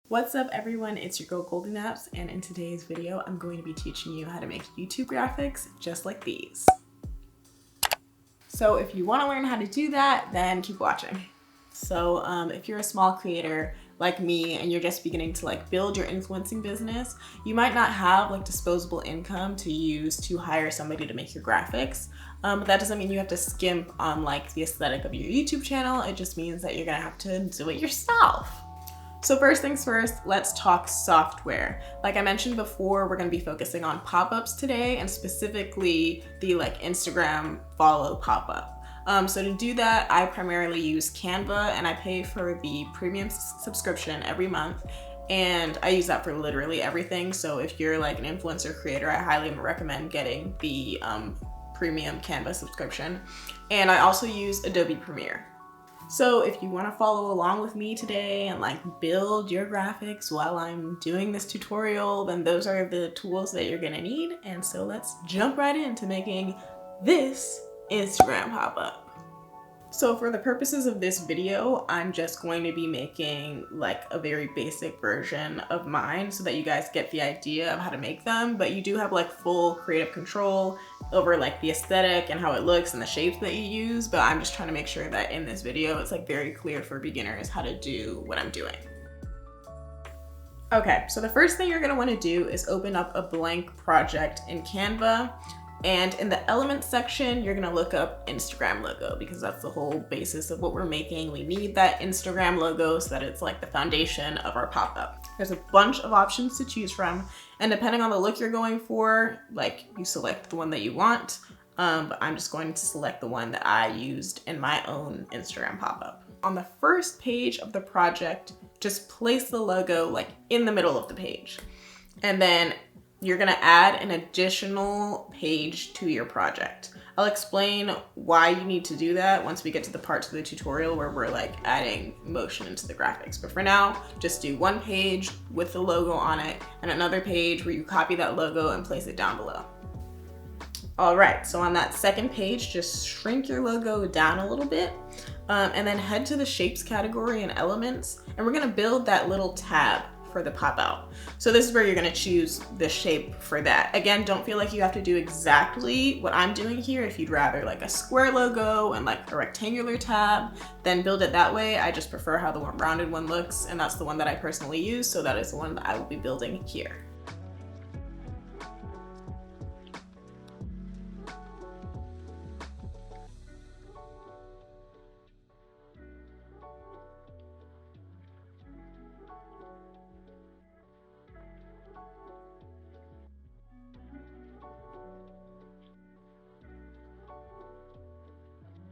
What's up everyone, it's your girl GOLDYNAPS, and in today's video I'm going to be teaching you how to make YouTube graphics just like these. So if you want to learn how to do that, then keep watching. So if you're a small creator like me and you're just beginning to build your influencing business, you might not have disposable income to use to hire somebody to make your graphics. But that doesn't mean you have to skimp on the aesthetic of your YouTube channel. It just means that you're gonna have to do it yourself. So first things first, let's talk software. Like I mentioned before, we're gonna be focusing on pop-ups today, and specifically the Instagram follow pop-up. So to do that, I primarily use Canva, and I pay for the premium subscription every month. And I use that for literally everything. So if you're an influencer creator, I highly recommend getting the premium Canva subscription. And I also use Adobe Premiere. So if you want to follow along with me today and build your graphics while I'm doing this tutorial, then those are the tools that you're gonna need. And so let's jump right into making this Instagram pop-up. So for the purposes of this video, I'm just going to be making a very basic version of mine so that you guys get the idea of how to make them, but you do have full creative control over the aesthetic and how it looks and the shapes that you use. But I'm just trying to make sure that in this video, it's very clear for beginners how to do what I'm doing. Okay, so the first thing you're gonna wanna do is open up a blank project in Canva. And in the elements section, you're gonna look up Instagram logo, because that's the whole basis of what we're making. We need that Instagram logo so that it's the foundation of our pop-up. There's a bunch of options to choose from, and depending on the look you're going for, you select the one that you want, but I'm just going to select the one that I used in my own Instagram pop-up. On the first page of the project, just place the logo in the middle of the page. And then you're gonna add an additional page to your project. I'll explain why you need to do that once we get to the parts of the tutorial where we're adding motion into the graphics. But for now, just do one page with the logo on it and another page where you copy that logo and place it down below. All right, so on that second page, just shrink your logo down a little bit and then head to the shapes category and elements, and we're gonna build that little tab for the pop out. So this is where you're gonna choose the shape for that. Again, don't feel like you have to do exactly what I'm doing here. If you'd rather a square logo and a rectangular tab, then build it that way. I just prefer how the rounded one looks, and that's the one that I personally use, so that is the one that I will be building here.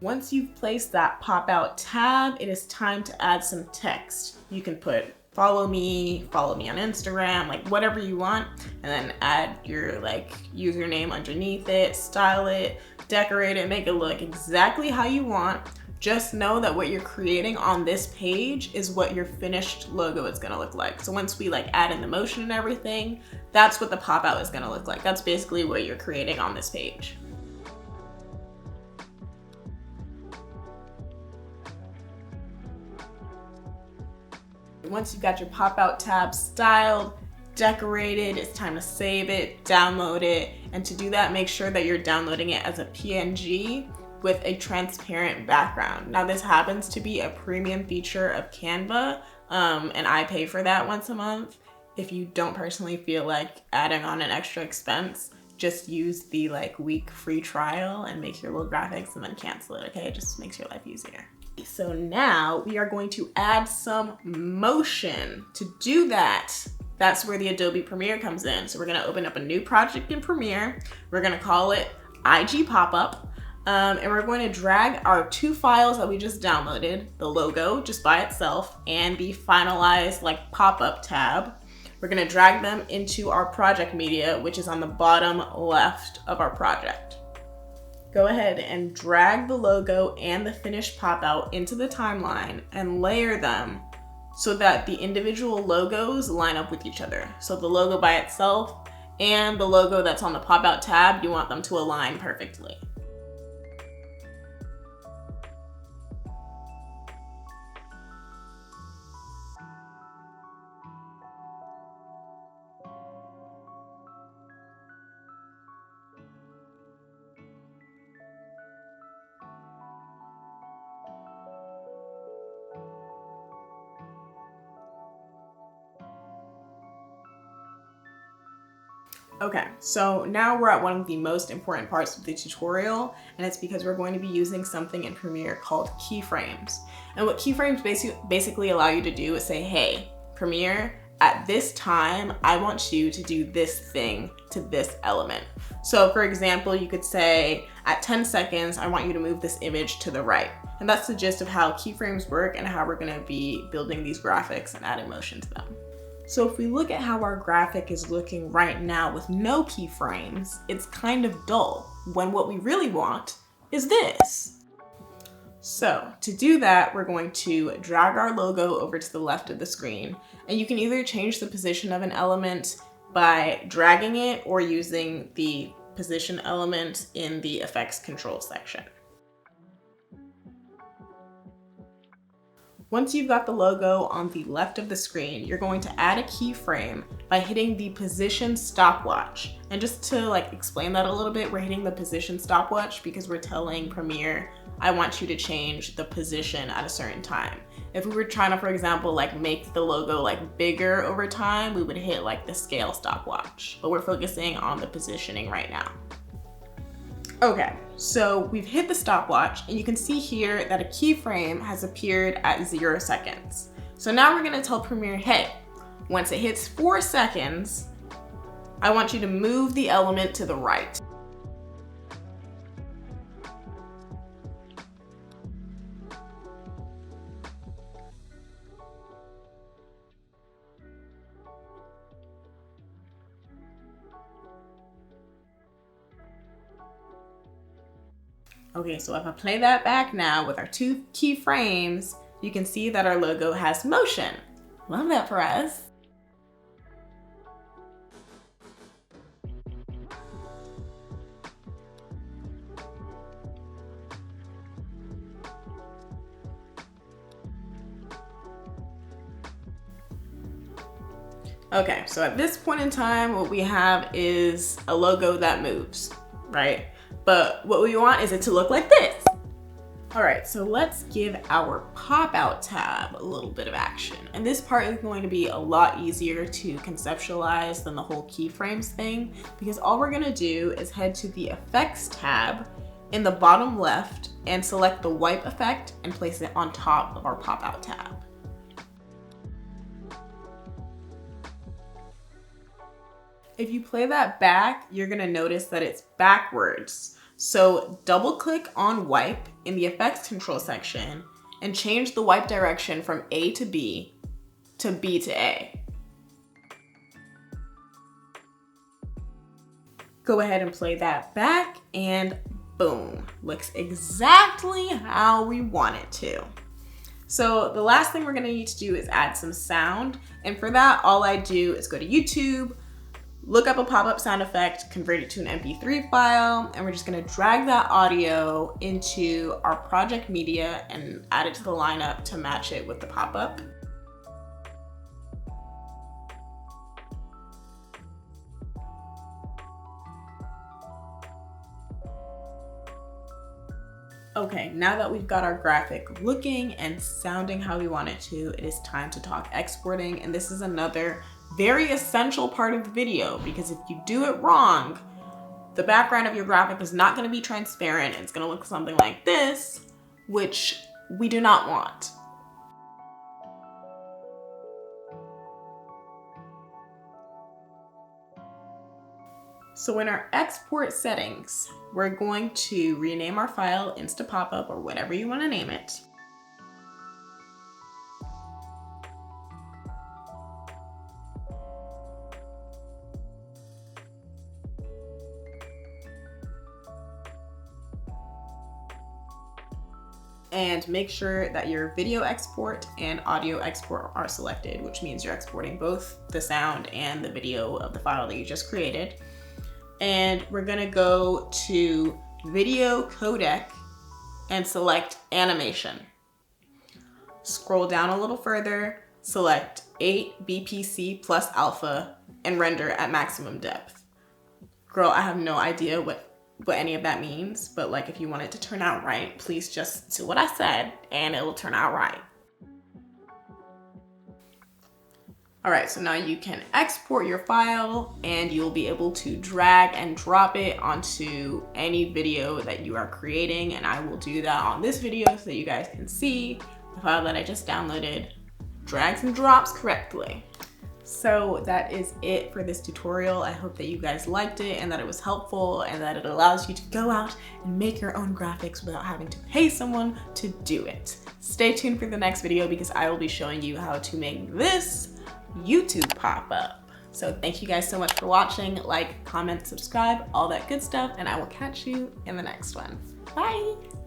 Once you've placed that pop-out tab, it is time to add some text. You can put follow me on Instagram, whatever you want, and then add your username underneath it, style it, decorate it, make it look exactly how you want. Just know that what you're creating on this page is what your finished logo is gonna look like. So once we add in the motion and everything, that's what the pop-out is gonna look like. That's basically what you're creating on this page. Once you've got your pop-out tab styled, decorated, it's time to save it, download it. And to do that, make sure that you're downloading it as a PNG with a transparent background. Now this happens to be a premium feature of Canva, and I pay for that once a month. If you don't personally feel like adding on an extra expense, just use the week free trial and make your little graphics and then cancel it, okay? It just makes your life easier. So now we are going to add some motion. To do that, that's where the Adobe Premiere comes in. So we're gonna open up a new project in Premiere. We're gonna call it IG Pop-Up. And we're going to drag our two files that we just downloaded, the logo just by itself and the finalized pop-up tab. We're gonna drag them into our project media, which is on the bottom left of our project. Go ahead and drag the logo and the finished pop-out into the timeline and layer them so that the individual logos line up with each other. So the logo by itself and the logo that's on the pop-out tab, you want them to align perfectly. Okay, so now we're at one of the most important parts of the tutorial, and it's because we're going to be using something in Premiere called keyframes. And what keyframes basically allow you to do is say, hey, Premiere, at this time, I want you to do this thing to this element. So for example, you could say, at 10 seconds, I want you to move this image to the right. And that's the gist of how keyframes work and how we're gonna be building these graphics and adding motion to them. So if we look at how our graphic is looking right now with no keyframes, it's kind of dull, when what we really want is this. So to do that, we're going to drag our logo over to the left of the screen, and you can either change the position of an element by dragging it or using the position element in the effects control section. Once you've got the logo on the left of the screen, you're going to add a keyframe by hitting the position stopwatch. And just to explain that a little bit, we're hitting the position stopwatch because we're telling Premiere, I want you to change the position at a certain time. If we were trying to, for example, make the logo bigger over time, we would hit the scale stopwatch, but we're focusing on the positioning right now. Okay, so we've hit the stopwatch, and you can see here that a keyframe has appeared at 0 seconds. So now we're gonna tell Premiere, hey, once it hits 4 seconds, I want you to move the element to the right. Okay, so if I play that back now with our 2 keyframes, you can see that our logo has motion. Love that for us. Okay, so at this point in time, what we have is a logo that moves, right? But what we want is it to look like this. All right, so let's give our pop out tab a little bit of action. And this part is going to be a lot easier to conceptualize than the whole keyframes thing, because all we're gonna do is head to the effects tab in the bottom left and select the wipe effect and place it on top of our pop out tab. If you play that back, you're gonna notice that it's backwards. So double click on wipe in the effects control section and change the wipe direction from A to B to B to A. Go ahead and play that back and boom, looks exactly how we want it to. So the last thing we're gonna need to do is add some sound. And for that, all I do is go to YouTube, look up a pop-up sound effect, convert it to an MP3 file, and we're just gonna drag that audio into our project media and add it to the lineup to match it with the pop-up. Okay, now that we've got our graphic looking and sounding how we want it to, it is time to talk exporting. And this is another very essential part of the video, because if you do it wrong, the background of your graphic is not going to be transparent. It's going to look something like this, which we do not want. So in our export settings, we're going to rename our file Instapopup or whatever you want to name it. And make sure that your video export and audio export are selected, which means you're exporting both the sound and the video of the file that you just created. And we're gonna go to video codec and select animation. Scroll down a little further, select 8 BPC plus alpha and render at maximum depth. Girl, I have no idea what any of that means, but if you want it to turn out right, please just do what I said and it will turn out right. All right, so now you can export your file and you'll be able to drag and drop it onto any video that you are creating. And I will do that on this video so that you guys can see the file that I just downloaded drags and drops correctly. So that is it for this tutorial. I hope that you guys liked it and that it was helpful and that it allows you to go out and make your own graphics without having to pay someone to do it. Stay tuned for the next video because I will be showing you how to make this YouTube pop-up. So thank you guys so much for watching. Like, comment, subscribe, all that good stuff, and I will catch you in the next one. Bye!